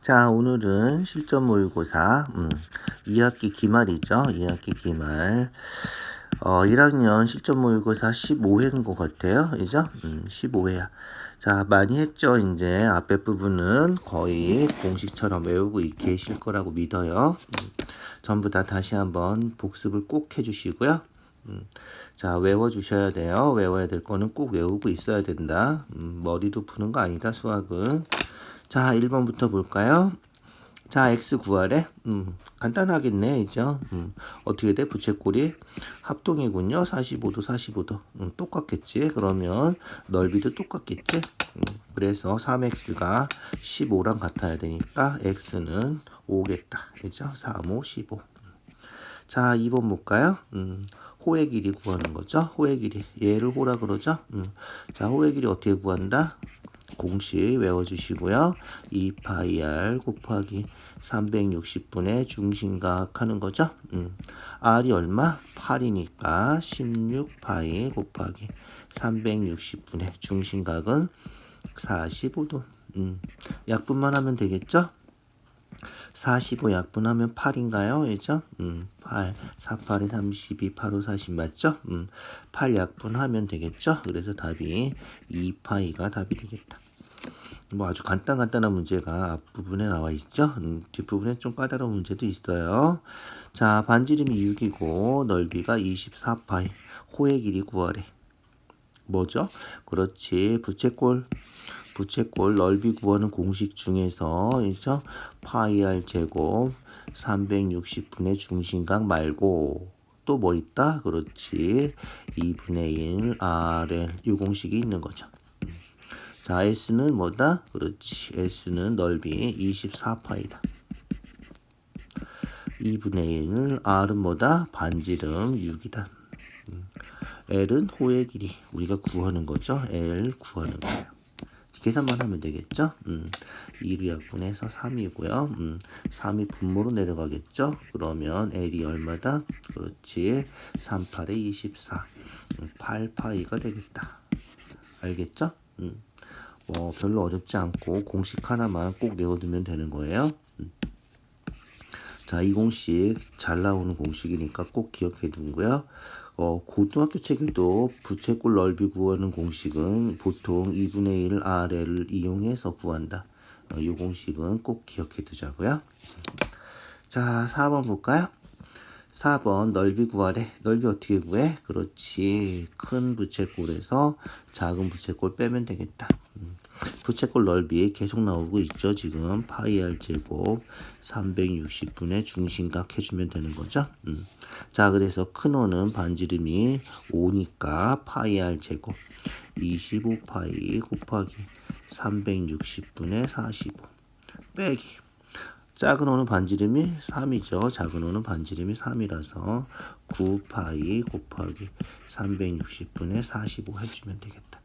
자, 오늘은 실전 모의고사 2학기 기말이죠. 2학기 기말. 1학년 실전 모의고사 15회인 것 같아요. 그죠? 15회야. 자, 많이 했죠. 이제 앞에 부분은 거의 공식처럼 외우고 계실 거라고 믿어요. 전부 다 다시 한번 복습을 꼭 해주시고요. 자, 외워주셔야 돼요. 외워야 될 거는 꼭 외우고 있어야 된다. 머리로 푸는 거 아니다, 수학은. 자, 1번부터 볼까요? 자, x 구하래. 간단하겠네, 이죠? 어떻게 돼? 부채꼴이 합동이군요. 45도, 45도. 똑같겠지? 그러면 넓이도 똑같겠지? 그래서 3x가 15랑 같아야 되니까 x는 5겠다. 그죠? 3, 5, 15. 자, 2번 볼까요? 호의 길이 구하는 거죠. 호의 길이. 얘를 호라 그러죠. 자, 호의 길이 어떻게 구한다? 공식 외워주시고요. 2파이 r 곱하기 360분의 중심각 하는 거죠. r이 얼마? 8이니까 16파이 곱하기 360분의 중심각은 45도. 약분만 하면 되겠죠? 45 약분하면 8인가요? 그죠? 8, 4, 8에 32, 8, 5, 40 맞죠? 8 약분하면 되겠죠? 그래서 답이 2파이가 답이 되겠다. 뭐 아주 간단한 문제가 앞부분에 나와 있죠? 뒷부분에 좀 까다로운 문제도 있어요. 자, 반지름이 6이고 넓이가 24파이, 호의 길이 구하래. 뭐죠? 그렇지. 부채꼴 넓이 구하는 공식 중에서 이죠? 파이 r 제곱 360분의 중심각 말고 또 뭐 있다? 그렇지. 2분의 1 rn 이 공식이 있는 거죠. 자, s는 뭐다? 그렇지. s는 넓이 24파이다. 2분의 1 r은 뭐다? 반지름 6이다. l은 호의 길이 우리가 구하는 거죠. l 구하는 거예요. 계산만 하면 되겠죠. 2를 약분해서 3이고요. 3이 분모로 내려가겠죠. 그러면 L이 얼마다? 그렇지. 3, 8에 24. 8파이가 되겠다. 알겠죠? 별로 어렵지 않고 공식 하나만 꼭 외워두면 되는 거예요. 자, 이 공식 잘 나오는 공식이니까 꼭 기억해 두고요. 고등학교 책에도 부채꼴 넓이 구하는 공식은 보통 2분의 1 RL을 이용해서 구한다. 이 공식은 꼭 기억해 두자고요. 자, 4번 볼까요? 4번 넓이 구하래. 넓이 어떻게 구해? 그렇지. 큰 부채꼴에서 작은 부채꼴 빼면 되겠다. 부채꼴 넓이 계속 나오고 있죠. 지금 파이 r 제곱 360분의 중심각 해주면 되는 거죠. 자, 그래서 큰 호는 반지름이 5니까 파이 r 제곱 25파이 곱하기 360분의 45 빼기 작은 호는 반지름이 3이죠. 작은 호는 반지름이 3이라서 9파이 곱하기 360분의 45 해주면 되겠다.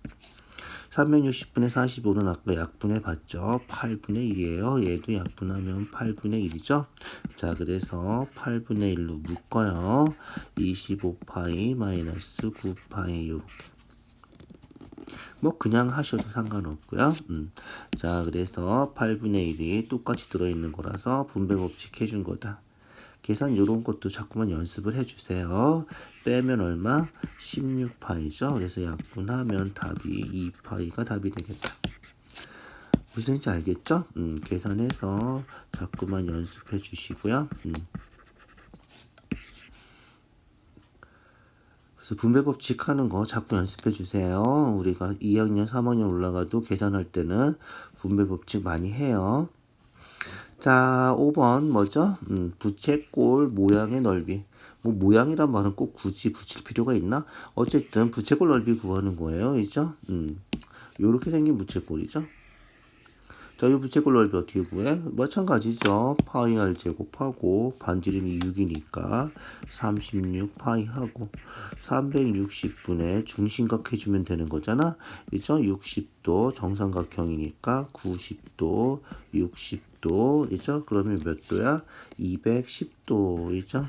360분의 45는 아까 약분해 봤죠. 8분의 1이에요. 얘도 약분하면 8분의 1이죠. 자, 그래서 8분의 1로 묶어요. 25파이 마이너스 9파이 요렇게. 뭐 그냥 하셔도 상관없고요. 자, 그래서 8분의 1이 똑같이 들어있는 거라서 분배 법칙 해준 거다. 계산 이런 것도 자꾸만 연습을 해주세요. 빼면 얼마? 16파이죠. 그래서 약분하면 답이 2파이가 답이 되겠다. 무슨 말인지 알겠죠? 계산해서 자꾸만 연습해 주시고요. 그래서 분배 법칙 하는 거 자꾸 연습해 주세요. 우리가 2학년, 3학년 올라가도 계산할 때는 분배 법칙 많이 해요. 자, 5번 뭐죠? 부채꼴 모양의 넓이. 뭐 모양이란 말은 꼭 굳이 붙일 필요가 있나? 어쨌든 부채꼴 넓이 구하는 거예요. 그죠? 요렇게 생긴 부채꼴이죠. 자, 이 부채꼴 넓이 어떻게 구해? 마찬가지죠. 파이 r 제곱하고 반지름이 6이니까 36 파이 하고 360분의 중심각 해주면 되는 거잖아. 그죠? 60도 정삼각형이니까 90도, 60도, 그죠? 그러면 몇 도야? 210도이죠.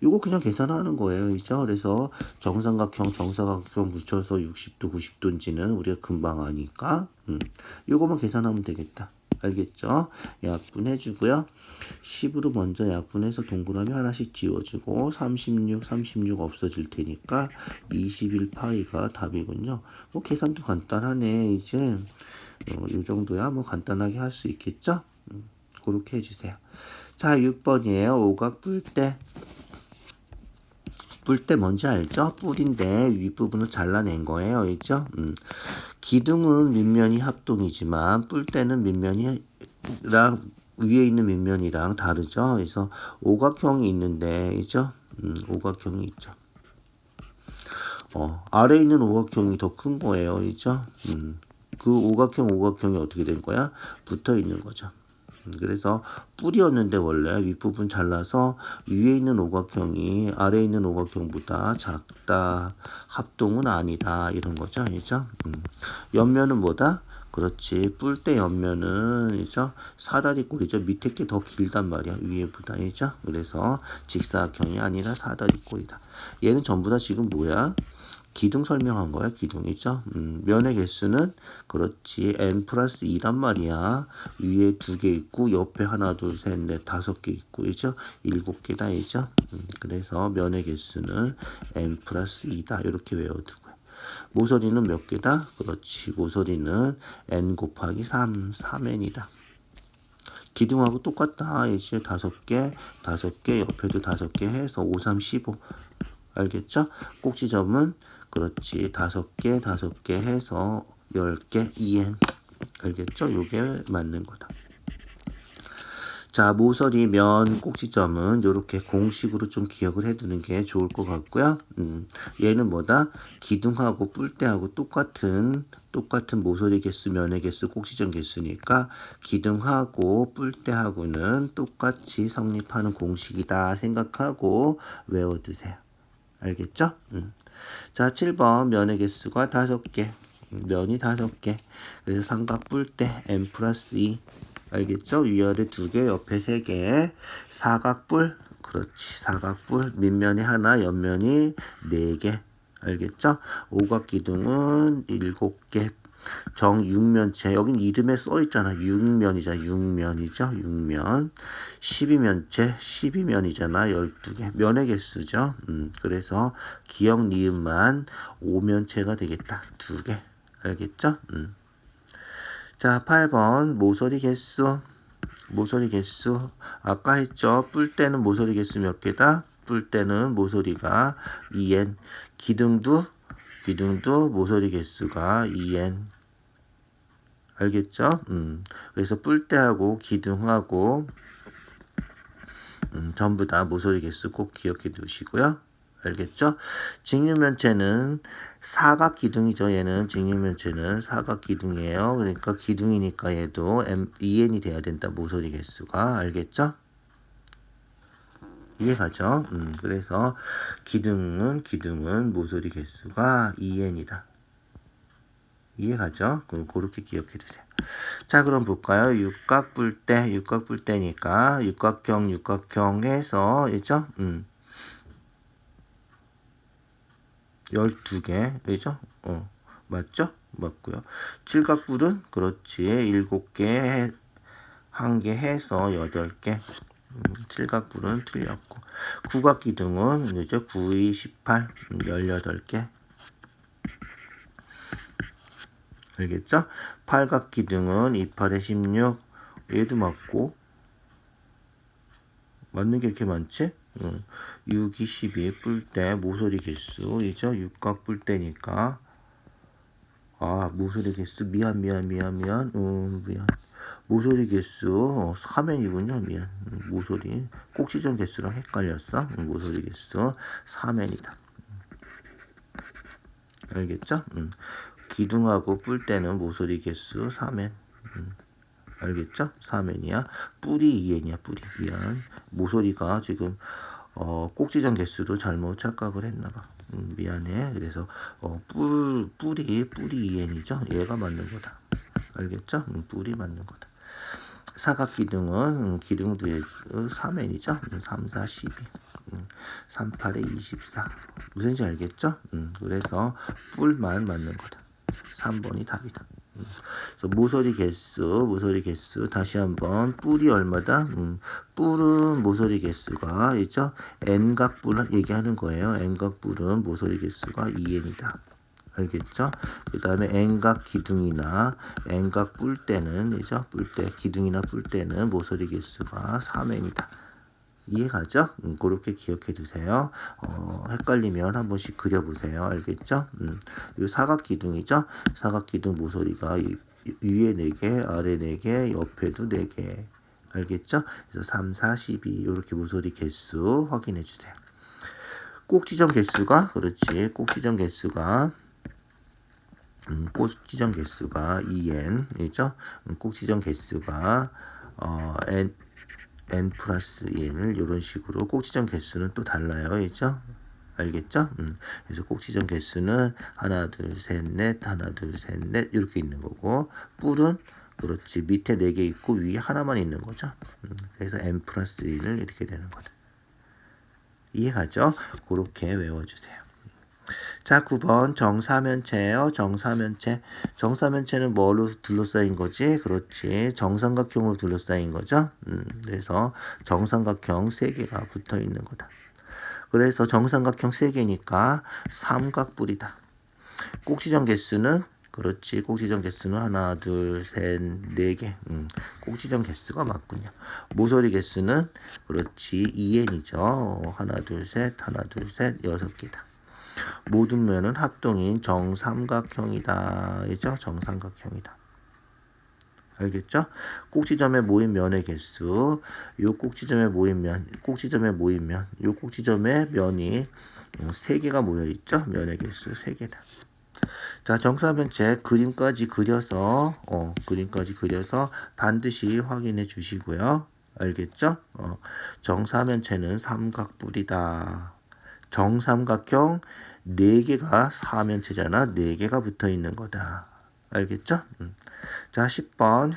요거 그냥 계산하는 거예요. 그죠? 그래서 정삼각형 붙여서 60도, 90도인지는 우리가 금방 아니까 요거만 계산하면 되겠다. 알겠죠? 약분해주고요. 10으로 먼저 약분해서 동그라미 하나씩 지워주고 36 없어질 테니까 21파이가 답이군요. 뭐 계산도 간단하네. 이제 요 정도야 뭐 간단하게 할 수 있겠죠? 그렇게 해주세요. 자, 6번이에요. 오각 뿔대. 뿔대 뭔지 알죠? 뿔인데 윗부분을 잘라낸 거예요. 알죠? 기둥은 밑면이 합동이지만 뿔대는 밑면이랑 위에 있는 밑면이랑 다르죠. 그래서 오각형이 있는데, 그죠? 오각형이 있죠. 아래에 있는 오각형이 더 큰 거예요. 그죠? 그 오각형이 어떻게 된 거야? 붙어 있는 거죠. 그래서 뿔이었는데 원래 윗부분 잘라서 위에 있는 오각형이 아래에 있는 오각형보다 작다. 합동은 아니다. 이런 거죠. 그죠? 옆면은 뭐다? 그렇지. 뿔대 옆면은 그죠? 사다리꼴이죠. 밑에 게 더 길단 말이야. 위에보다. 그죠? 그래서 직사각형이 아니라 사다리꼴이다. 얘는 전부 다 지금 뭐야? 기둥 설명한 거야. 기둥이죠. 면의 개수는 그렇지 n 플러스 2란 말이야. 위에 2개 있고 옆에 하나 둘 셋 넷 5개 있고 그죠? 7개다 이죠. 그래서 면의 개수는 n 플러스 2다. 이렇게 외워두고요. 모서리는 몇 개다? 그렇지. 모서리는 n 곱하기 3n이다. 기둥하고 똑같다. 이제 5개 옆에도 5개 해서 5, 3, 15. 알겠죠? 꼭지점은 그렇지. 5개 해서 10개 2n. 알겠죠? 요게 맞는 거다. 자, 모서리 면 꼭지점은 이렇게 공식으로 좀 기억을 해두는 게 좋을 것 같고요. 얘는 뭐다? 기둥하고 뿔대하고 똑같은 모서리 개수, 면의 개수, 꼭지점 개수니까 기둥하고 뿔대하고는 똑같이 성립하는 공식이다 생각하고 외워두세요. 알겠죠? 자, 7번 면의 개수가 5개. 면이 5개. 그래서 삼각 뿔대 n 플러스 2. 알겠죠? 위아래 2개, 옆에 3개. 사각뿔. 그렇지. 사각뿔. 밑면이 하나, 옆면이 4개. 알겠죠? 오각기둥은 7개. 정육면체. 여긴 이름에 써있잖아. 육면이잖아. 육면이죠. 육면. 12면체. 12면이잖아. 12개. 면의 개수죠. 그래서 기역 니은만 5면체가 되겠다. 2개. 알겠죠? 자, 8번 모서리 개수. 모서리 개수. 아까 했죠. 뿔대는 모서리 개수 몇 개다? 뿔대는 모서리가 2n. 기둥도 모서리 개수가 2n. 알겠죠? 그래서 뿔대하고 기둥하고 전부 다 모서리 개수 꼭 기억해 두시고요. 알겠죠? 직육면체는 사각 기둥이죠. 얘는 직육면체는 사각 기둥이에요. 그러니까 기둥이니까 얘도 2n이 돼야 된다. 모서리 개수가. 알겠죠? 이해가죠? 그래서 기둥은 모서리 개수가 2n이다. 이해가죠? 그렇게 기억해 두세요. 자, 그럼 볼까요? 육각뿔대니까 육각형 해서 있죠? 12개, 그죠? 맞죠? 맞고요. 칠각뿔은 그렇지. 7개, 1개 해서 8개. 칠각뿔은 틀렸고. 구각기둥은 그죠? 9, 2, 18, 18개. 알겠죠? 팔각기둥은 2, 8에 16. 얘도 맞고. 맞는 게 이렇게 많지? 6, 2, 12 뿔대 모서리 개수이죠. 육각 뿔대니까. 아, 모서리 개수 미안. 모서리 개수 3n이군요. 미안. 모서리 꼭지점 개수랑 헷갈렸어. 모서리 개수 3n이다. 알겠죠? 기둥하고 뿔대는 모서리 개수 3n. 알겠죠? 3n이야. 뿔이 2n이야. 뿔이. 미안. 모서리가 지금 꼭지점 개수로 잘못 착각을 했나봐. 미안해. 그래서 뿔이 2n이죠. 얘가 맞는 거다. 알겠죠? 뿔이 맞는 거다. 사각기둥은 기둥도 3n이죠. 3, 4, 12. 3, 8에 24. 무슨지 알겠죠? 그래서 뿔만 맞는 거다. 3번이 답이다. 그래서 모서리 개수 다시 한번 뿔이 얼마다? 뿔은 모서리 개수가 있죠? n각뿔 얘기하는 거예요. n각뿔은 모서리 개수가 2n이다. 알겠죠? 그 다음에 n각 기둥이나 n각 뿔대는 이죠? 뿔대 기둥이나 뿔대는 모서리 개수가 3n이다. 이해가죠? 그렇게 기억해 두세요. 헷갈리면 한 번씩 그려보세요. 알겠죠? 이 사각기둥이죠? 사각기둥 모서리가 위에 4개, 아래 4개, 옆에도 4개. 알겠죠? 그래서 3, 4, 12 이렇게 모서리 개수 확인해 주세요. 꼭지점 개수가 그렇지. 꼭지점 개수가 2n이죠? 꼭지점 개수가 n 플러스 1 이런 식으로 꼭지점 개수는 또 달라요. 있죠? 알겠죠? 그래서 꼭지점 개수는 하나, 둘, 셋, 넷, 하나, 둘, 셋, 넷 이렇게 있는 거고 뿔은 그렇지 밑에 4개 있고 위에 하나만 있는 거죠. 그래서 n 플러스 1을 이렇게 되는 거다. 이해가죠? 그렇게 외워주세요. 자, 9번 정사면체예요. 정사면체는 뭐로 둘러싸인 거지? 그렇지. 정삼각형으로 둘러싸인 거죠. 그래서 정삼각형 3개가 붙어 있는 거다. 그래서 정삼각형 3개니까 삼각뿔이다. 꼭지점 개수는 그렇지. 꼭지점 개수는 하나, 둘, 셋, 4개. 꼭지점 개수가 맞군요. 모서리 개수는 그렇지. 2n이죠. 하나, 둘, 셋, 하나, 둘, 셋, 6개다. 모든 면은 합동인 정삼각형이다. 이죠? 정삼각형이다. 알겠죠? 꼭지점에 모인 면의 개수, 요 꼭지점에 모인 면, 요 꼭지점에 면이 3개가 모여 있죠? 면의 개수 3개다. 자, 정사면체 그림까지 그려서 반드시 확인해 주시고요. 알겠죠? 정사면체는 삼각뿔이다. 정삼각형 4개가 사면체잖아. 4개가 붙어 있는 거다. 알겠죠? 자, 10번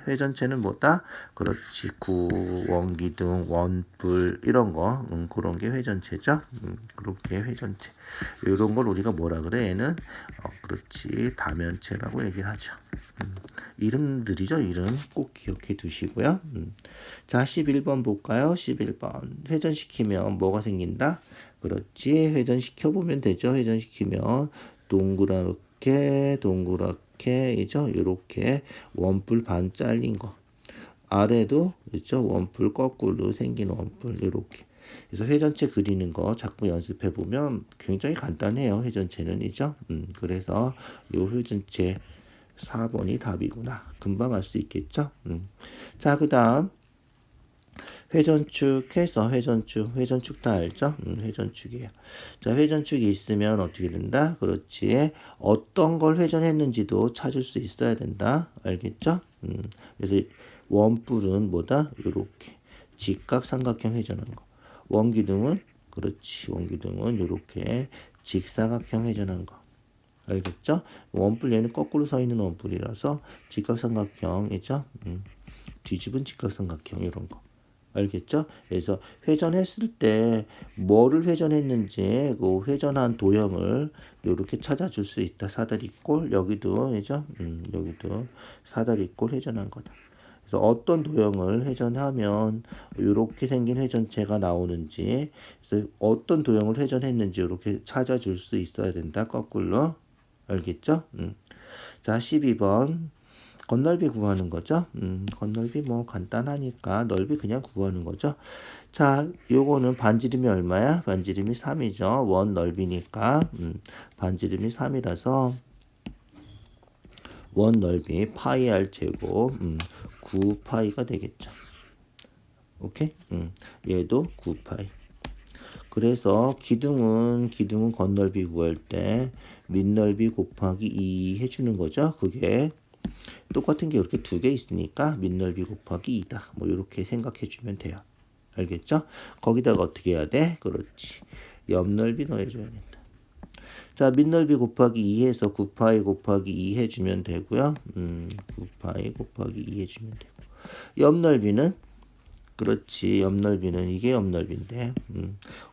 회전체는 뭐다? 그렇지. 구, 원기둥, 원뿔 이런 거. 그런 게 회전체죠. 그렇게 회전체. 이런 걸 우리가 뭐라 그래? 얘는 그렇지. 다면체라고 얘기를 하죠. 이름들이죠. 이름 꼭 기억해 두시고요. 자, 11번 볼까요? 11번. 회전시키면 뭐가 생긴다? 그렇지. 회전시켜보면 되죠. 회전시키면 동그랗게 이죠. 이렇게 원뿔 반 잘린 거. 아래도 있죠. 원뿔 거꾸로 생긴 원뿔 이렇게. 그래서 회전체 그리는 거 자꾸 연습해 보면 굉장히 간단해요. 회전체는 이죠. 그래서 요 회전체 4번이 답이구나. 금방 알 수 있겠죠. 자, 그다음 회전축 다 알죠? 회전축이에요. 자, 회전축이 있으면 어떻게 된다? 그렇지. 어떤 걸 회전했는지도 찾을 수 있어야 된다. 알겠죠? 그래서 원뿔은 뭐다? 이렇게 직각삼각형 회전한 거. 원기둥은 그렇지. 원기둥은 이렇게 직사각형 회전한 거. 알겠죠? 원뿔 얘는 거꾸로 서 있는 원뿔이라서 직각삼각형이죠. 뒤집은 직각삼각형 이런 거. 알겠죠? 그래서 회전했을 때 뭐를 회전했는지 그 회전한 도형을 이렇게 찾아줄 수 있다. 사다리꼴 여기도 그죠? 여기도 사다리꼴 회전한 거다. 그래서 어떤 도형을 회전하면 이렇게 생긴 회전체가 나오는지, 그래서 어떤 도형을 회전했는지 이렇게 찾아줄 수 있어야 된다. 거꾸로. 알겠죠? 자, 12번. 건널비 구하는 거죠. 건널비 뭐 간단하니까 넓이 그냥 구하는 거죠. 자, 요거는 반지름이 얼마야? 반지름이 3이죠. 원 넓이니까 반지름이 3이라서 원 넓이 파이 r 제곱 9파이가 되겠죠. 오케이? 얘도 9파이. 그래서 기둥은 건널비 구할 때 밑넓이 곱하기 2 해주는 거죠. 그게 똑같은 게 이렇게 2개 있으니까 밑넓이 곱하기 2다. 뭐 이렇게 생각해 주면 돼요. 알겠죠? 거기다가 어떻게 해야 돼? 그렇지. 옆넓이 넣어줘야 된다. 자, 밑넓이 곱하기 2 해서 9파이 곱하기 2 해주면 되고요. 9파이 곱하기 2 해주면 되고. 옆넓이는 그렇지. 옆넓이는 이게 옆넓이인데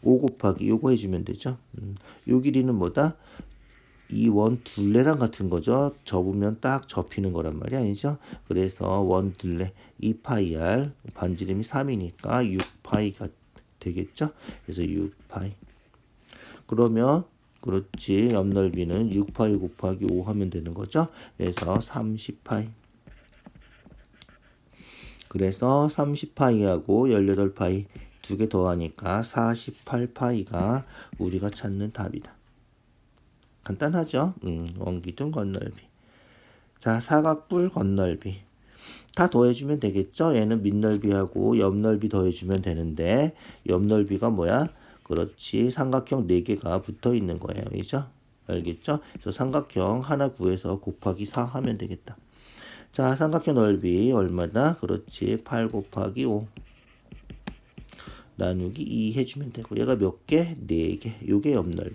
5 곱하기 요거 해주면 되죠. 요 길이는 뭐다? 이 원 둘레랑 같은 거죠. 접으면 딱 접히는 거란 말이야. 아니죠? 그래서 원 둘레 2파이r 반지름이 3이니까 6파이가 되겠죠? 그래서 6파이. 그러면 그렇지. 옆 넓이는 6파이 곱하기 5 하면 되는 거죠. 그래서 30파이. 그래서 30파이하고 18파이 두 개 더하니까 48파이가 우리가 찾는 답이다. 간단하죠? 원기둥 건널비. 자, 사각뿔 건널비. 다 더해주면 되겠죠? 얘는 밑넓이하고 옆넓이 더해주면 되는데 옆넓이가 뭐야? 그렇지. 삼각형 4개가 붙어 있는 거예요. 그죠? 알겠죠? 그래서 삼각형 하나 구해서 곱하기 4 하면 되겠다. 자, 삼각형 넓이 얼마다? 그렇지. 8 곱하기 5 나누기 2 해주면 되고 얘가 몇 개? 4개. 요게 옆넓이.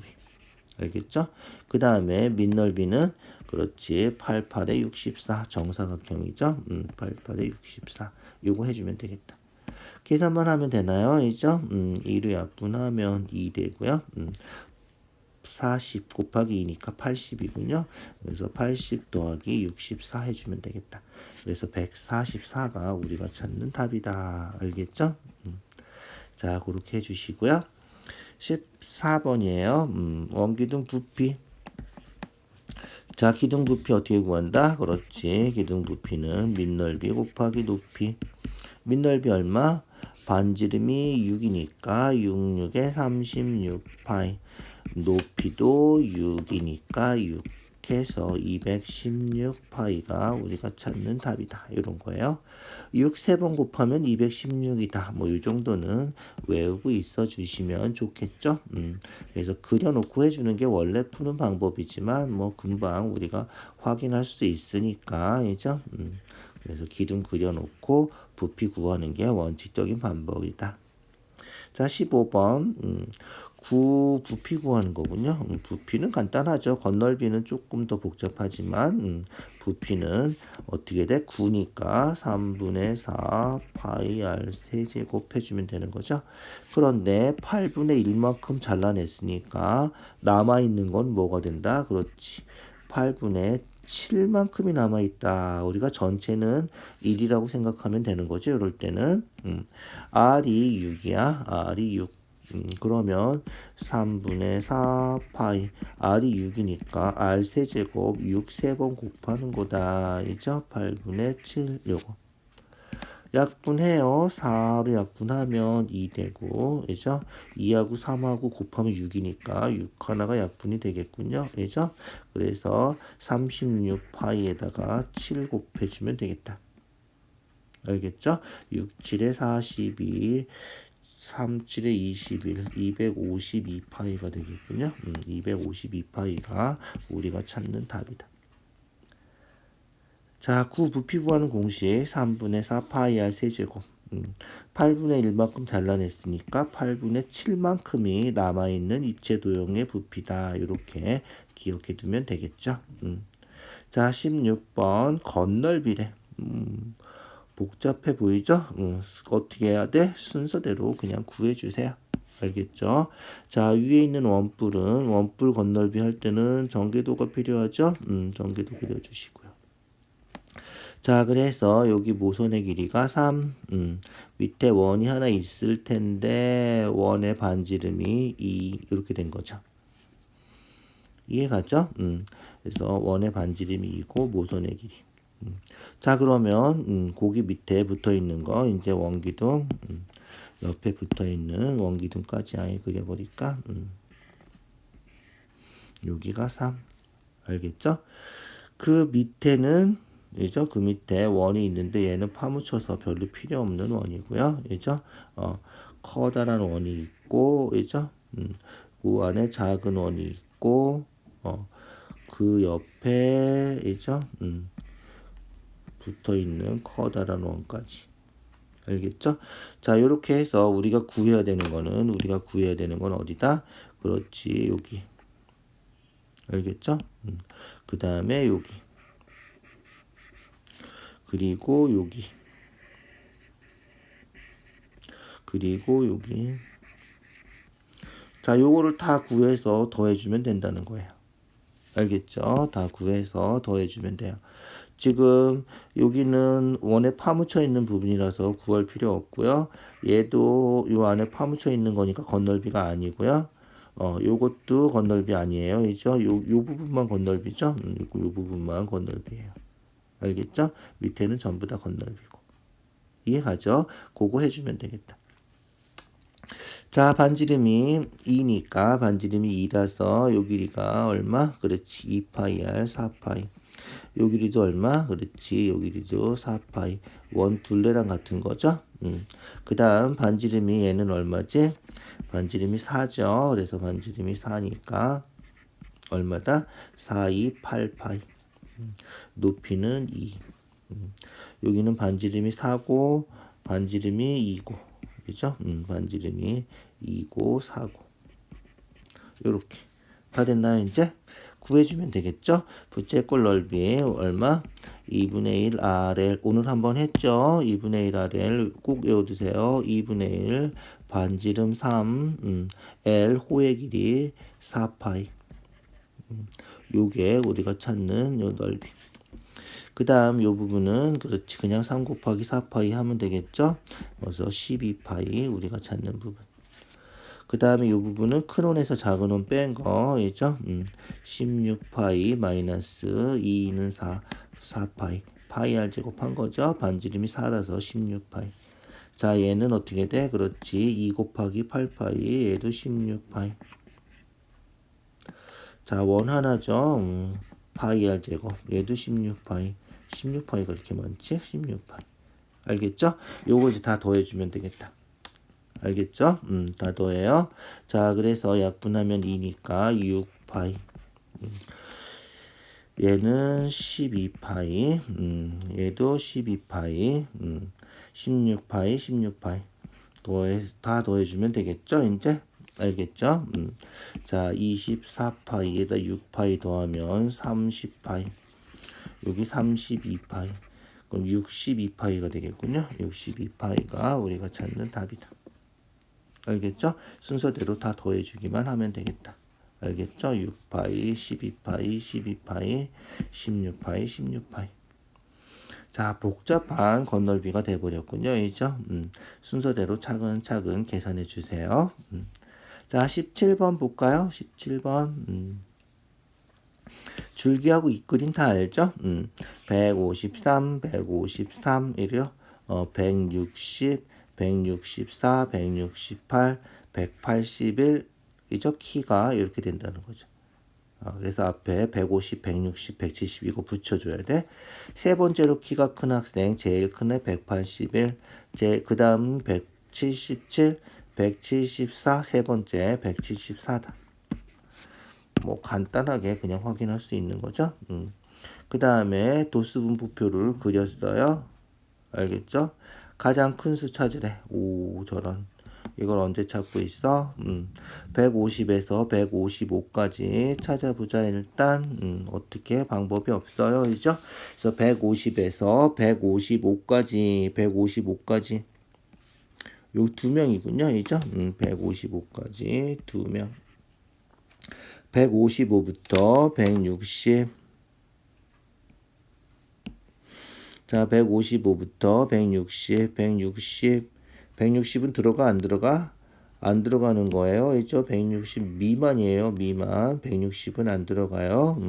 알겠죠? 그 다음에 밑넓이는 그렇지. 88에 64 정사각형이죠. 88에 64 요거 해주면 되겠다. 계산만 하면 되나요? 이죠? 2로 약분하면 2 되고요. 40 곱하기 2니까 80이군요. 그래서 80 더하기 64 해주면 되겠다. 그래서 144가 우리가 찾는 답이다. 알겠죠? 자, 그렇게 해주시고요. 14번이에요. 원기둥 부피. 자, 기둥 부피 어떻게 구한다? 그렇지. 기둥 부피는 밑넓이 곱하기 높이. 밑넓이 얼마? 반지름이 6이니까 66에 36파이. 높이도 6이니까 6 해서 216파이가 우리가 찾는 답이다. 이런 거예요. 6 3번 곱하면 216이다. 뭐 이 정도는 외우고 있어 주시면 좋겠죠. 그래서 그려놓고 해주는 게 원래 푸는 방법이지만 뭐 금방 우리가 확인할 수 있으니까 그죠? 그래서 기둥 그려놓고 부피 구하는 게 원칙적인 방법이다. 자, 15번. 부피 구하는 거군요. 부피는 간단하죠. 건널비는 조금 더 복잡하지만 부피는 어떻게 돼? 9니까 3분의 4 파이 r 세제곱 해주면 되는 거죠. 그런데 8분의 1만큼 잘라냈으니까 남아있는 건 뭐가 된다? 그렇지. 8분의 7만큼이 남아있다. 우리가 전체는 1이라고 생각하면 되는 거죠. 이럴 때는 R이 6이야. R이 6. 그러면 3분의 4 파이 R이 6이니까 R 세제곱 6 3번 곱하는 거다. 이죠? 8분의 7 요거. 약분해요. 4로 약분하면 2 되고, 그죠? 2하고 3하고 곱하면 6이니까 6 하나가 약분이 되겠군요. 그죠? 그래서 36파이에다가 7 곱해주면 되겠다. 알겠죠? 6, 7에 42, 3, 7에 21, 252파이가 되겠군요. 252파이가 우리가 찾는 답이다. 자, 부피 구하는 공식 3분의 4 파이 r 세제곱 8분의 1만큼 잘라냈으니까 8분의 7만큼이 남아있는 입체 도형의 부피다. 이렇게 기억해 두면 되겠죠. 자, 16번 건널비래. 복잡해 보이죠? 어떻게 해야 돼? 순서대로 그냥 구해주세요. 알겠죠? 자, 위에 있는 원뿔 건널비 할 때는 전개도가 필요하죠? 전개도 그려주시고요. 자, 그래서 여기 모선의 길이가 3, 밑에 원이 하나 있을 텐데 원의 반지름이 2 이렇게 된 거죠. 이해가죠? 그래서 원의 반지름이 2고 모선의 길이. 자, 그러면 고기 밑에 붙어 있는 거 이제 원기둥 옆에 붙어 있는 원기둥까지 아예 그려버릴까? 여기가 3. 알겠죠? 그 밑에는 그죠? 그 밑에 원이 있는데 얘는 파묻혀서 별로 필요 없는 원이고요. 그죠? 커다란 원이 있고, 그죠? 그 안에 작은 원이 있고, 그 옆에, 그죠? 붙어 있는 커다란 원까지. 알겠죠? 자, 요렇게 해서 우리가 구해야 되는 건 어디다? 그렇지, 여기. 알겠죠? 그 다음에 여기. 그리고 여기. 그리고 여기. 자, 요거를 다 구해서 더해주면 된다는 거예요. 알겠죠? 다 구해서 더해주면 돼요. 지금 여기는 원에 파묻혀 있는 부분이라서 구할 필요 없고요. 얘도 요 안에 파묻혀 있는 거니까 건널비가 아니고요. 요것도 건널비 아니에요. 이죠? 요 부분만 건널비죠? 요 부분만 건널비예요. 알겠죠? 밑에는 전부 다 건널비고. 이해가죠? 그거 해주면 되겠다. 자, 반지름이 2니까 반지름이 2라서 요 길이가 얼마? 그렇지. 2파이 r 4파이. 요 길이도 얼마? 그렇지. 요 길이도 4파이. 원 둘레랑 같은 거죠? 그 다음 반지름이 얘는 얼마지? 반지름이 4죠. 그래서 반지름이 4니까 얼마다? 4, 2, 8파이. 높이는 2. 여기는 반지름이 4고 반지름이 2고 그죠? 반지름이 2고 4고 요렇게 다 됐나요? 이제 구해주면 되겠죠? 부채꼴 넓이 얼마? 2분의 1 RL 오늘 한번 했죠? 2분의 1 RL 꼭 외워두세요. 2분의 1 반지름 3 L 호의 길이 4파이 요게 우리가 찾는 요 넓이. 그 다음 요 부분은 그렇지 그냥 3 곱하기 4파이 하면 되겠죠. 그래서 12파이 우리가 찾는 부분. 그 다음에 요 부분은 큰 원에서 작은 원 뺀 거이죠. 16파이 마이너스 2는 4파이 파이 r 제곱한 거죠. 반지름이 4라서 16파이. 자 얘는 어떻게 돼? 그렇지 2 곱하기 8파이 얘도 16파이. 자 원 하나죠. 파이 r 제곱 얘도 16파이. 16파이가 그렇게 많지? 16파이. 알겠죠? 요거 이제 다 더해주면 되겠다. 알겠죠? 다 더해요. 자, 그래서 약분하면 2니까 6파이. 얘는 12파이. 얘도 12파이. 16파이, 16파이. 다 더해주면 되겠죠? 이제? 알겠죠? 자, 24파이에다 6파이 더하면 30파이. 여기 32파이. 그럼 62파이가 되겠군요. 62파이가 우리가 찾는 답이다. 알겠죠? 순서대로 다 더해주기만 하면 되겠다. 알겠죠? 6파이, 12파이, 12파이, 16파이, 16파이. 자, 복잡한 건널비가 돼버렸군요. 이죠? 순서대로 차근차근 계산해 주세요. 자, 17번 볼까요? 17번. 줄기하고 윗그림 다 알죠? 153, 153 이래요. 160, 164, 168, 181 이죠? 키가 이렇게 된다는 거죠. 그래서 앞에 150, 160, 170 이거 붙여줘야 돼. 세 번째로 키가 큰 학생 제일 큰 애 181, 그 다음 177, 174 세 번째 174다. 뭐 간단하게 그냥 확인할 수 있는 거죠. 그 다음에 도수 분포표를 그렸어요. 알겠죠? 가장 큰 수 찾으래. 오 저런. 이걸 언제 찾고 있어? 150에서 155까지 찾아보자. 일단 어떻게 방법이 없어요. 그죠? 그래서 150에서 155까지 요 두 명이군요. 그죠? 155까지 두 명. 155부터 160. 자, 155부터 160, 160은 들어가, 안 들어가? 안 들어가는 거예요. 그죠? 160 미만이에요. 미만. 160은 안 들어가요.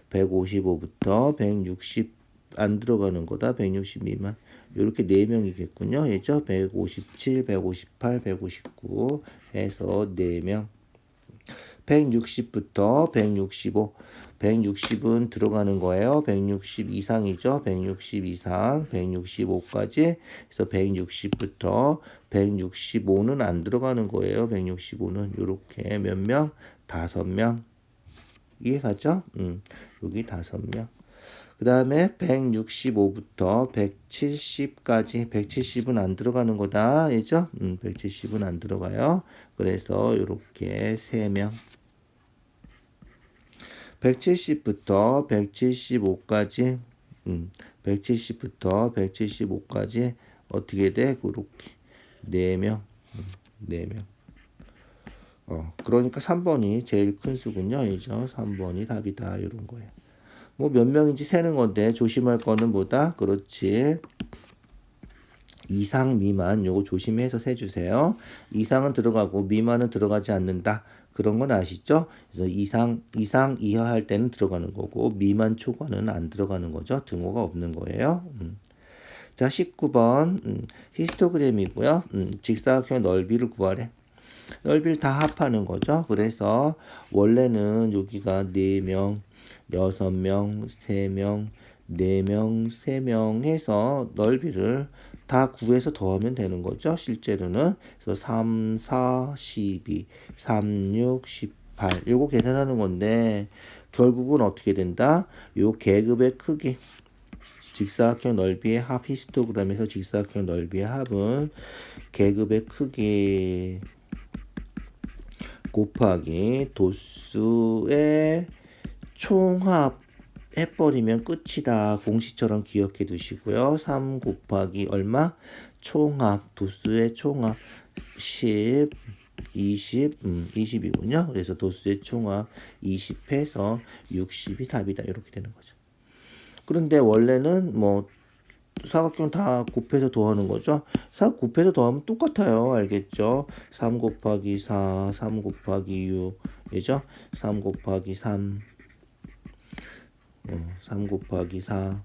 155부터 160 안 들어가는 거다. 160 미만. 이렇게 4명이겠군요. 그죠? 157, 158, 159 해서 4명. 160부터 165. 160은 들어가는 거예요. 160 이상이죠. 160 이상, 165까지. 그래서 160부터 165는 안 들어가는 거예요. 165는 이렇게 몇 명? 5명. 이해가죠? 여기 5명. 그 다음에 165부터 170까지 170은 안 들어가는 거다. 알죠? 170은 안 들어가요. 그래서 이렇게 3명. 170부터 175까지 170부터 175까지 어떻게 돼? 그렇게 4명. 4명. 그러니까 3번이 제일 큰 수군요. 이죠. 3번이 답이다. 이런 거예요. 뭐 몇 명인지 세는 건데 조심할 거는 뭐다? 그렇지. 이상 미만 요거 조심해서 세주세요. 이상은 들어가고 미만은 들어가지 않는다. 그런 건 아시죠? 그래서 이상 이하 할 때는 들어가는 거고 미만 초과는 안 들어가는 거죠. 등호가 없는 거예요. 자, 19번 히스토그램이고요. 직사각형 넓이를 구하래. 넓이를 다 합하는 거죠. 그래서 원래는 여기가 4명, 6명, 3명, 4명, 3명 해서 넓이를 다 구해서 더하면 되는 거죠. 실제로는. 그래서 3, 4, 12, 3, 6, 18 요거 계산하는 건데 결국은 어떻게 된다? 요 계급의 크기 직사각형 넓이의 합 히스토그램에서 직사각형 넓이의 합은 계급의 크기 곱하기 도수의 총합 해버리면 끝이다. 공식처럼 기억해 두시고요. 3 곱하기 얼마? 총합, 도수의 총합 10, 20, 20이군요. 그래서 도수의 총합 20 해서 60이 답이다. 이렇게 되는 거죠. 그런데 원래는 뭐 사각형 다 곱해서 더하는 거죠. 곱해서 더하면 똑같아요. 알겠죠? 3 곱하기 4, 3 곱하기 6, 그죠? 3 곱하기 3, 3 곱하기 4,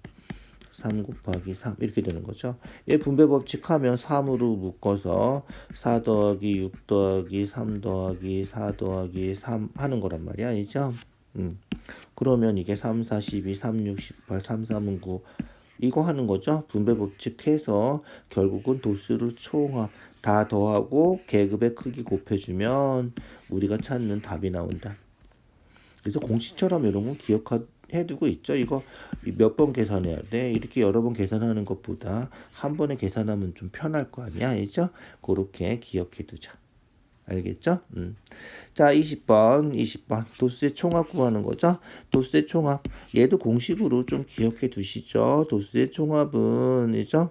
3 곱하기 3 이렇게 되는 거죠. 얘 분배 법칙 하면 3으로 묶어서 4 더하기 6 더하기 3 더하기 4 더하기 3 하는 거란 말이야. 알죠? 그러면 이게 3, 4, 12, 3, 6, 18, 3, 3은 9 이거 하는 거죠. 분배 법칙 해서 결국은 도수를 총합 다 더하고 계급의 크기 곱해주면 우리가 찾는 답이 나온다. 그래서 공식처럼 이런 거 기억해두고 있죠. 이거 몇 번 계산해야 돼. 이렇게 여러 번 계산하는 것보다 한 번에 계산하면 좀 편할 거 아니야. 알죠? 그렇게 기억해두자. 알겠죠? 자, 20번. 도수의 총합 구하는 거죠. 도수의 총합. 얘도 공식으로 좀 기억해 두시죠. 도수의 총합은, 이죠?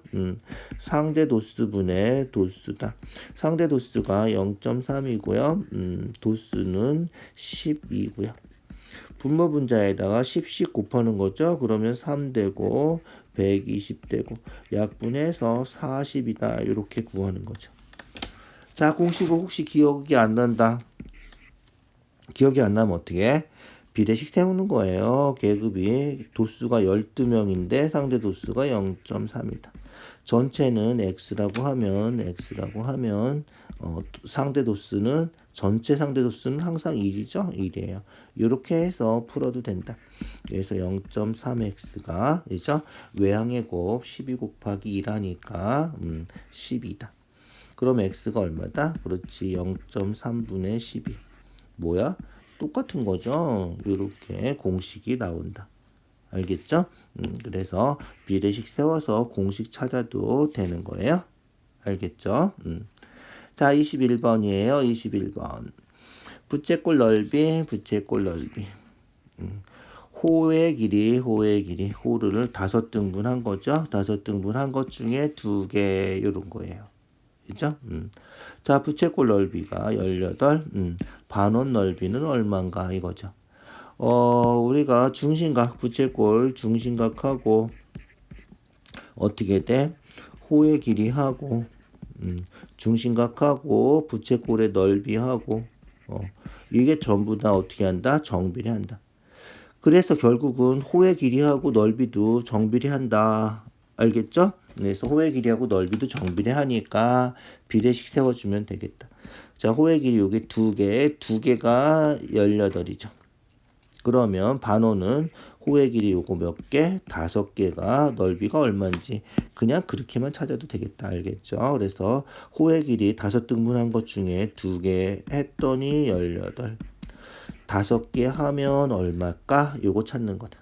상대 도수분의 도수다. 상대 도수가 0.3이고요. 도수는 10이고요. 분모 분자에다가 10씩 곱하는 거죠. 그러면 3 되고, 120 되고, 약분해서 40이다. 이렇게 구하는 거죠. 자, 공식을 혹시 기억이 안 난다. 기억이 안 나면 어떻게 해? 비례식 세우는 거예요. 계급이 도수가 12명인데 상대 도수가 0.3이다. 전체는 x라고 하면 상대 도수는 전체 상대 도수는 항상 1이죠. 1이에요. 이렇게 해서 풀어도 된다. 그래서 0.3x가 이죠. 외항의 곱 12 곱하기 1하니까 12다. 그럼 x가 얼마다? 그렇지. 0.3분의 12. 뭐야? 똑같은 거죠. 이렇게 공식이 나온다. 알겠죠? 그래서 비례식 세워서 공식 찾아도 되는 거예요. 알겠죠? 자, 21번이에요. 21번. 부채꼴 넓이. 호의 길이. 호를 5등분한 거죠. 5등분한 것 중에 2개 이런 거예요. 그죠? 자, 부채꼴 넓이가 18, 반원 넓이는 얼마인가 이거죠. 우리가 중심각, 부채꼴 중심각하고 어떻게 돼? 호의 길이하고 중심각하고 부채꼴의 넓이하고 이게 전부 다 어떻게 한다? 정비례한다. 그래서 결국은 호의 길이하고 넓이도 정비례한다. 알겠죠? 그래서 호의 길이하고 넓이도 정비례하니까 비례식 세워주면 되겠다. 자, 호의 길이 여기 2개가 18이죠. 그러면 반호는 호의 길이 요거 몇 개? 5개가 넓이가 얼마인지 그냥 그렇게만 찾아도 되겠다. 알겠죠? 그래서 호의 길이 5등분한 것 중에 2개 했더니 18. 5개 하면 얼마일까? 요거 찾는 거다.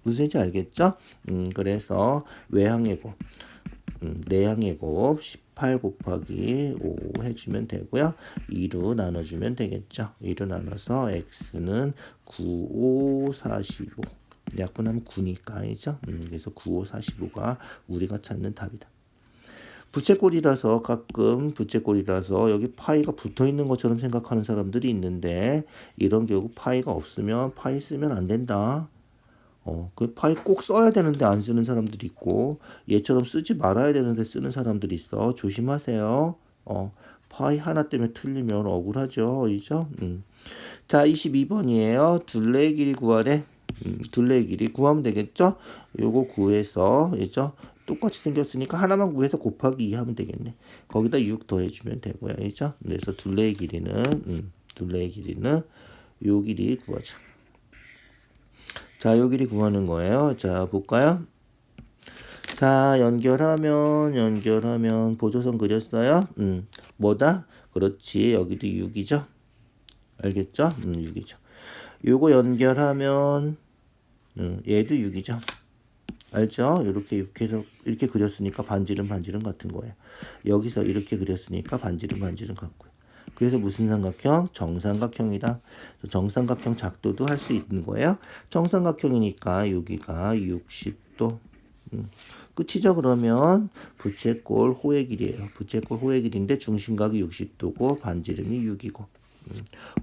무슨 얘기인지 알겠죠? 그래서 외항의 곱, 내항의 곱 18 곱하기 5 해주면 되고요. 2로 나눠주면 되겠죠. 2로 나눠서 x는 9, 5, 45. 약분하면 9니까, 이죠? 그래서 9, 5, 45가 우리가 찾는 답이다. 부채꼴이라서 가끔 부채꼴이라서 여기 파이가 붙어 있는 것처럼 생각하는 사람들이 있는데 이런 경우 파이가 없으면 파이 쓰면 안 된다. 그 파이 꼭 써야 되는데 안 쓰는 사람들이 있고 얘처럼 쓰지 말아야 되는데 쓰는 사람들이 있어. 조심하세요. 파이 하나 때문에 틀리면 억울하죠. 이죠? 자, 22번이에요. 둘레의 길이 구하래. 둘레의 길이 구하면 되겠죠? 요거 구해서, 이죠? 똑같이 생겼으니까 하나만 구해서 곱하기 2 하면 되겠네. 거기다 6 더해주면 되고요. 이죠? 그래서 둘레의 길이는 요 길이 구하자. 자, 요 길이 구하는 거예요. 자, 볼까요? 자, 연결하면, 보조선 그렸어요? 뭐다? 그렇지. 여기도 6이죠? 알겠죠? 6이죠. 요거 연결하면, 얘도 6이죠? 알죠? 이렇게 6해서, 이렇게 그렸으니까 반지름 같은 거예요. 여기서 이렇게 그렸으니까 반지름 같고요. 그래서 무슨 삼각형? 정삼각형이다. 정삼각형 작도도 할 수 있는 거예요. 정삼각형이니까 여기가 60도. 끝이죠. 그러면 부채꼴 호의 길이에요. 부채꼴 호의 길인데 중심각이 60도고 반지름이 6이고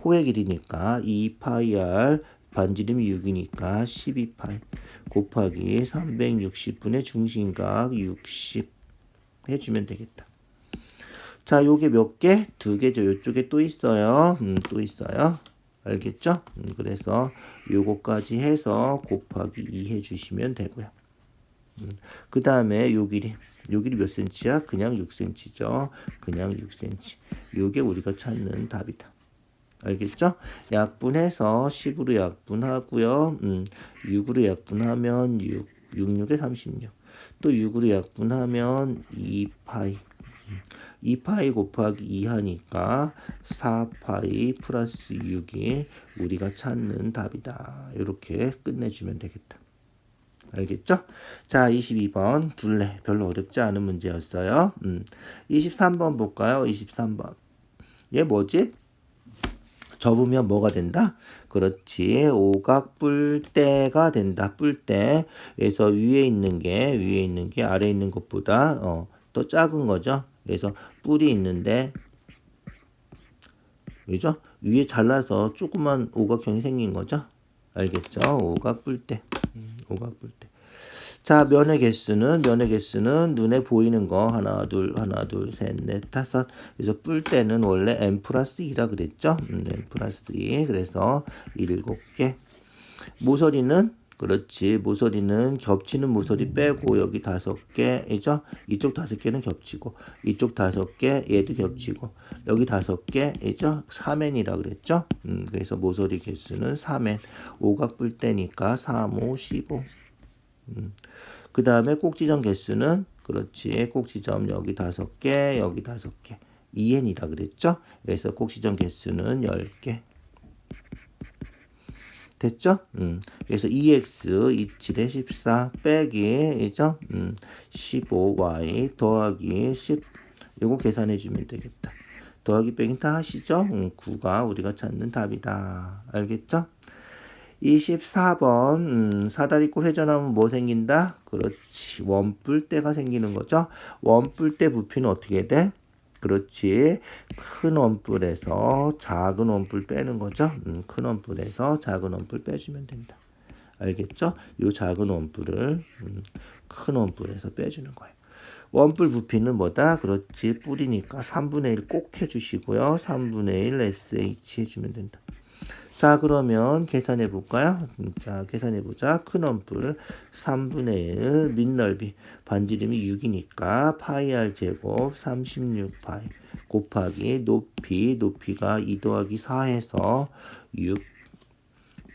호의 길이니까 2파이r 반지름이 6이니까 12파이 곱하기 360분의 중심각 60 해주면 되겠다. 자, 요게 몇 개? 2개죠. 요쪽에 또 있어요. 또 있어요. 알겠죠? 그래서 요거까지 해서 곱하기 2 해주시면 되고요. 그 다음에 요 길이 몇 cm야? 그냥 6cm죠. 그냥 6cm. 요게 우리가 찾는 답이다. 알겠죠? 약분해서 10으로 약분하고요. 6으로 약분하면 6에 36. 또 6으로 약분하면 2파이. 2파이 곱하기 2 하니까 4파이 플러스 6이 우리가 찾는 답이다. 이렇게 끝내주면 되겠다. 알겠죠? 자, 22번 둘레 별로 어렵지 않은 문제였어요. 23번 볼까요? 23번. 얘 뭐지? 접으면 뭐가 된다? 그렇지. 오각 뿔대가 된다. 뿔대. 그래서 위에 있는 게 아래에 있는 것보다 더 작은 거죠. 그래서 뿔이 있는데 그죠? 위에 잘라서 조그만 오각형이 생긴 거죠. 알겠죠? 오각 뿔대. 오각 뿔대. 자, 면의 개수는 눈에 보이는 거 하나, 둘, 셋, 넷, 다섯. 그래서 뿔대는 원래 n 플러스 2라 그랬죠? n 플러스 2. 그래서 7개. 모서리는 그렇지. 모서리는 겹치는 모서리 빼고 여기 5개이죠? 이쪽 5개는 겹치고 이쪽 5개 얘도 겹치고 여기 5개이죠? 3n이라 그랬죠? 그래서 모서리 개수는 3n. 오각 뿔대니까 3, 5, 15. 그 다음에 꼭지점 개수는 그렇지. 꼭지점 여기 5개, 여기 5개. 2n이라 그랬죠? 그래서 꼭지점 개수는 10개. 됐죠? 그래서 2x 27에 14 빼기 이죠? 15y 더하기 10 이거 계산해 주면 되겠다. 더하기 빼기 다 하시죠? 9가 우리가 찾는 답이다. 알겠죠? 24번 사다리꼴 회전하면 뭐 생긴다? 그렇지. 원뿔대가 생기는 거죠. 원뿔대 부피는 어떻게 돼? 그렇지. 큰 원뿔에서 작은 원뿔 빼는 거죠. 큰 원뿔에서 작은 원뿔 빼주면 된다. 알겠죠? 요 작은 원뿔을 큰 원뿔에서 빼주는 거예요. 원뿔 부피는 뭐다? 그렇지. 뿔이니까 3분의 1 꼭 해주시고요. 3분의 1 SH 해주면 된다. 자, 그러면 계산해 볼까요? 자, 계산해 보자. 큰 원뿔 3분의 1 밑넓이 반지름이 6이니까 파이 r 제곱 36파이 곱하기 높이가 2 더하기 4 해서 6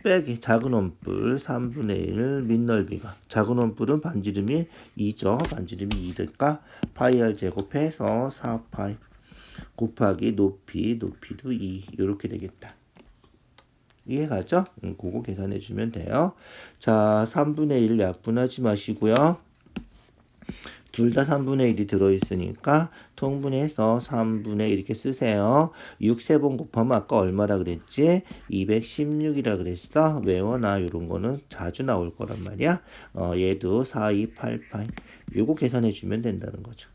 빼기 작은 원뿔 3분의 1 밑넓이가 작은 원뿔은 반지름이 2죠. 반지름이 2니까 파이 r 제곱해서 4파이 곱하기 높이도 2 이렇게 되겠다. 이해가죠? 그거 계산해 주면 돼요. 자, 3분의 1 약분하지 마시고요. 둘 다 3분의 1이 들어있으니까 통분해서 3분의 1 이렇게 쓰세요. 6 3번 곱하면 아까 얼마라 그랬지? 216이라 그랬어. 외워놔. 이런 거는 자주 나올 거란 말이야. 얘도 4, 2, 8, 8. 요거 계산해 주면 된다는 거죠.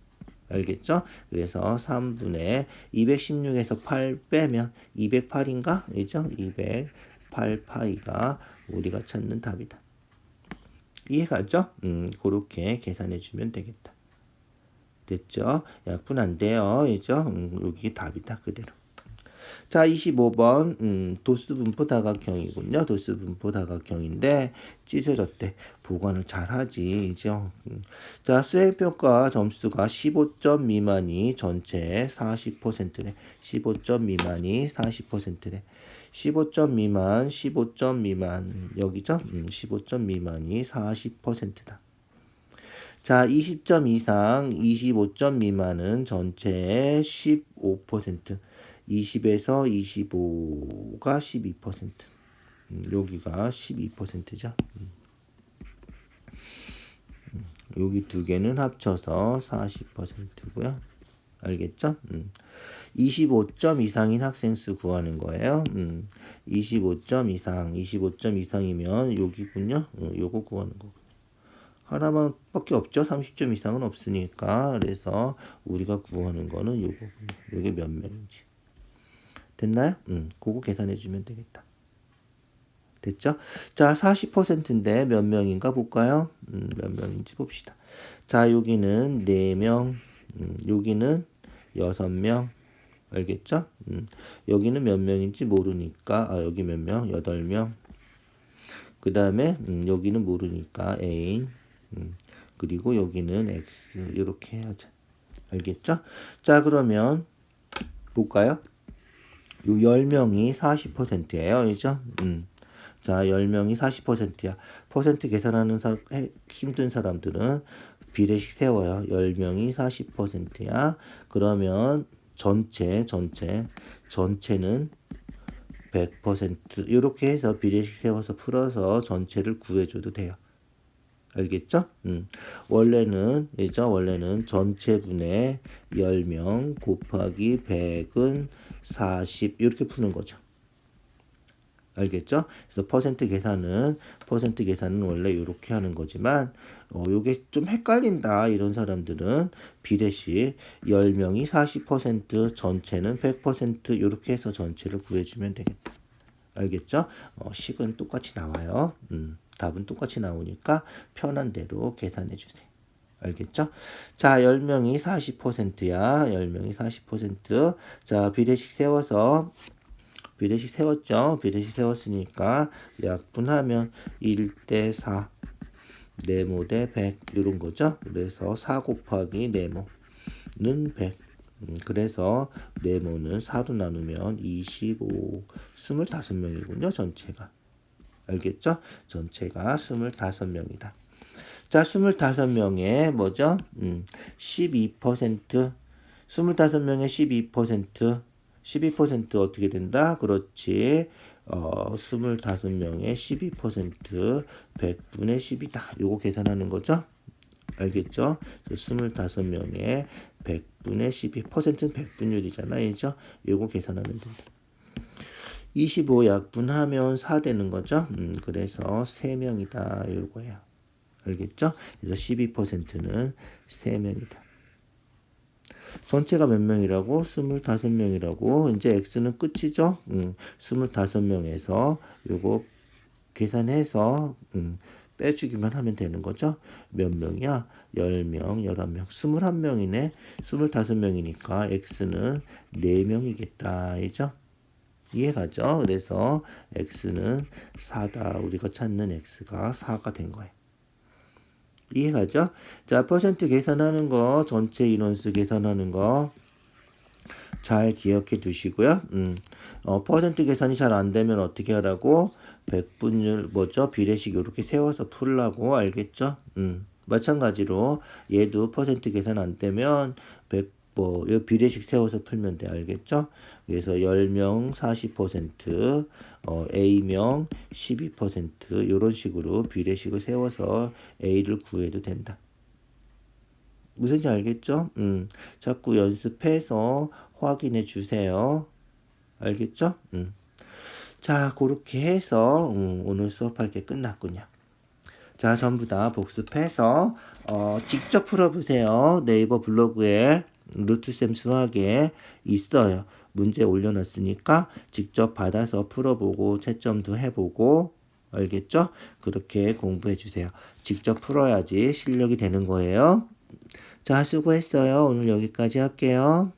알겠죠? 그래서 3분의 216에서 8 빼면 208인가? 그죠? 208 파이가 우리가 찾는 답이다. 이해가죠? 그렇게 계산해 주면 되겠다. 됐죠? 약분 안 돼요. 그죠? 여기 답이다. 그대로. 자, 25번 도수 분포 다각형이군요. 도수 분포 다각형인데 찢어졌대. 보관을 잘하지. 그죠? 자, 수행평가 점수가 15점 미만이 전체의 40%래. 15점 미만이 40%래. 15점 미만, 15점 미만 여기죠? 15점 미만이 40%다. 자, 20점 이상, 25점 미만은 전체의 15%. 20에서 25가 12%. 여기가 12%죠. 여기 두 개는 합쳐서 40%고요. 알겠죠? 25점 이상인 학생 수 구하는 거예요. 25점 이상, 25점 이상이면 여기군요. 요거 구하는 거고. 하나만 밖에 없죠. 30점 이상은 없으니까. 그래서 우리가 구하는 거는 요거군요. 요게 몇 명인지. 됐나요? 그거 계산해 주면 되겠다. 됐죠? 자, 40%인데 몇 명인가 볼까요? 몇 명인지 봅시다. 자, 여기는 4명, 여기는 6명, 알겠죠? 여기는 몇 명인지 모르니까, 여기 몇 명? 8명. 그 다음에, 여기는 모르니까 A, 그리고 여기는 X, 이렇게 해야죠. 알겠죠? 자, 그러면, 볼까요? 요 10명이 40%예요. 그죠? 자, 10명이 40%야. 퍼센트 계산하는 힘든 사람들은 비례식 세워요. 10명이 40%야. 그러면 전체는 100%. 이렇게 해서 비례식 세워서 풀어서 전체를 구해줘도 돼요. 알겠죠? 원래는 전체분의 10명 곱하기 100은 40 이렇게 푸는 거죠. 알겠죠? 그래서 퍼센트 계산은 원래 이렇게 하는 거지만 요게 좀 헷갈린다 이런 사람들은 비례식 10명이 40% 전체는 100% 이렇게 해서 전체를 구해주면 되겠다. 알겠죠? 식은 똑같이 나와요. 답은 똑같이 나오니까 편한 대로 계산해 주세요. 알겠죠? 자, 10명이 40%야. 10명이 40%. 자, 비례식 세웠죠? 비례식 세웠으니까 약분하면 1대4, 네모 대 100 이런 거죠. 그래서 4 곱하기 네모는 100. 그래서 네모는 4로 나누면 25, 25명이군요. 전체가. 알겠죠? 전체가 25명이다. 자, 25명의 뭐죠? 12%, 25명의 12% 어떻게 된다? 그렇지. 25명의 12%, 100분의 10이다. 요거 계산하는 거죠? 알겠죠? 25명의 100분의 12, 퍼센트는 100분율이잖아. 그죠? 요거 계산하면 된다. 25 약분하면 4 되는 거죠? 그래서 3명이다. 요거예요. 알겠죠? 그래서 12%는 3명이다. 전체가 몇 명이라고? 25명이라고. 이제 X는 끝이죠? 25명에서 요거 계산해서 빼주기만 하면 되는 거죠? 몇 명이야? 10명, 11명, 21명이네. 25명이니까 X는 4명이겠다. 이죠? 이해가죠? 그래서 X는 4다. 우리가 찾는 X가 4가 된 거예요. 이해가죠? 자, 퍼센트 계산하는 거, 전체 인원수 계산하는 거 잘 기억해 두시고요. 퍼센트 계산이 잘 안 되면 어떻게 하라고? 100분율 뭐죠? 비례식 이렇게 세워서 풀라고. 알겠죠? 마찬가지로 얘도 퍼센트 계산 안 되면 100 비례식 세워서 풀면 돼. 알겠죠? 그래서 10명 40%, A명 12% 이런 식으로 비례식을 세워서 A를 구해도 된다. 무슨지 알겠죠? 자꾸 연습해서 확인해 주세요. 알겠죠? 자, 그렇게 해서 오늘 수업할 게 끝났군요. 자, 전부 다 복습해서 직접 풀어보세요. 네이버 블로그에 루트쌤 수학에 있어요. 문제 올려놨으니까 직접 받아서 풀어보고 채점도 해보고 알겠죠? 그렇게 공부해주세요. 직접 풀어야지 실력이 되는 거예요. 자, 수고했어요. 오늘 여기까지 할게요.